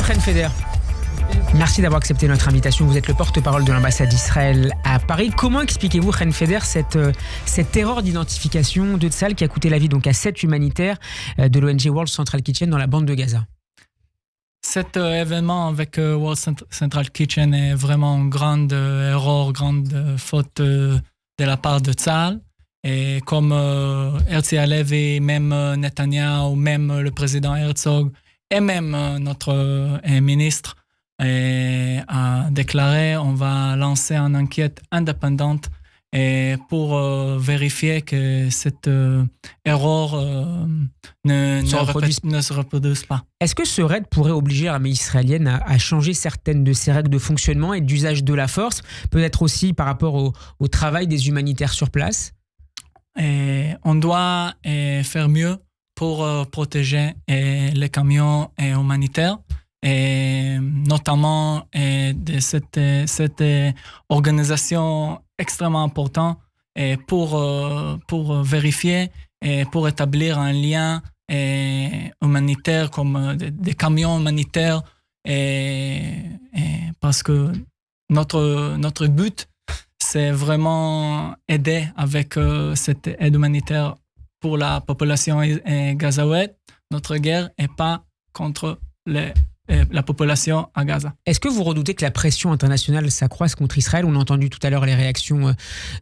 Bonjour Chen Feder. Merci d'avoir accepté notre invitation. Vous êtes le porte-parole de l'ambassade d'Israël à Paris. Comment expliquez-vous, Chen Feder, cette erreur d'identification de Tzahal qui a coûté la vie donc à 7 humanitaires de l'ONG World Central Kitchen dans la bande de Gaza? Cet événement avec World Central Kitchen est vraiment une grande erreur, grande faute de la part de Tzahal. Et comme Herzi Halevi, même Netanyahu, même le président Herzog et même notre ministre a déclaré, on va lancer une enquête indépendante et pour vérifier que cette erreur ne se reproduise pas. Est-ce que ce raid pourrait obliger l'armée israélienne à changer certaines de ses règles de fonctionnement et d'usage de la force, peut-être aussi par rapport au travail des humanitaires sur place? Et on doit faire mieux pour protéger les camions humanitaires, et notamment de cette organisation extrêmement importante pour vérifier et pour établir un lien humanitaire comme des camions humanitaires parce que notre but c'est vraiment aider avec cette aide humanitaire pour la population gazaouite. Notre guerre n'est pas contre la population à Gaza. Est-ce que vous redoutez que la pression internationale s'accroisse contre Israël? On a entendu tout à l'heure les réactions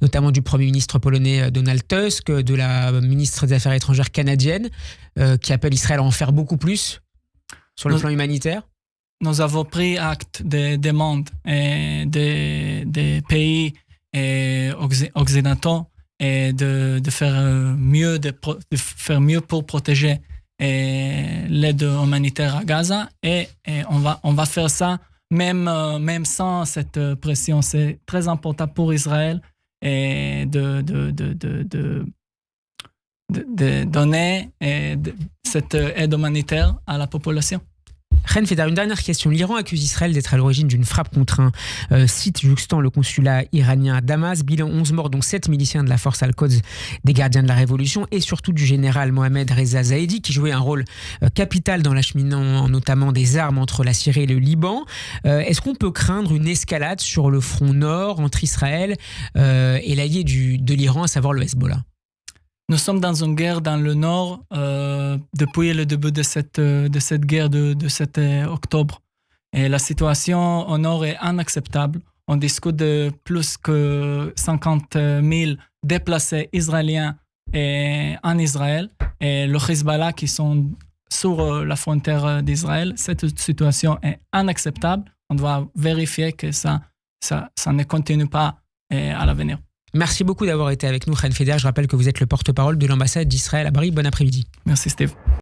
notamment du Premier ministre polonais Donald Tusk, de la ministre des Affaires étrangères canadienne, qui appelle Israël à en faire beaucoup plus sur le plan humanitaire. Nous avons pris acte des demandes des pays occidentaux et de faire mieux pour protéger l'aide humanitaire à Gaza et on va faire ça même sans cette pression. C'est très important pour Israël et de donner cette aide humanitaire à la population. Chen Feder, une dernière question. L'Iran accuse Israël d'être à l'origine d'une frappe contre un site juxtant le consulat iranien à Damas. Bilan 11 morts, dont 7 miliciens de la force Al-Quds des gardiens de la Révolution et surtout du général Mohamed Reza Zaidi qui jouait un rôle capital dans l'acheminement notamment des armes entre la Syrie et le Liban. Est-ce qu'on peut craindre une escalade sur le front nord entre Israël et l'allié de l'Iran, à savoir le Hezbollah? Nous sommes dans une guerre dans le nord depuis le début de cette guerre de 7 octobre. Et la situation au nord est inacceptable. On discute de plus que 50 000 déplacés israéliens en Israël et le Hezbollah qui sont sur la frontière d'Israël. Cette situation est inacceptable. On doit vérifier que ça ne continue pas à l'avenir. Merci beaucoup d'avoir été avec nous, Chen Feder. Je rappelle que vous êtes le porte-parole de l'ambassade d'Israël à Paris. Bon après-midi. Merci Steve.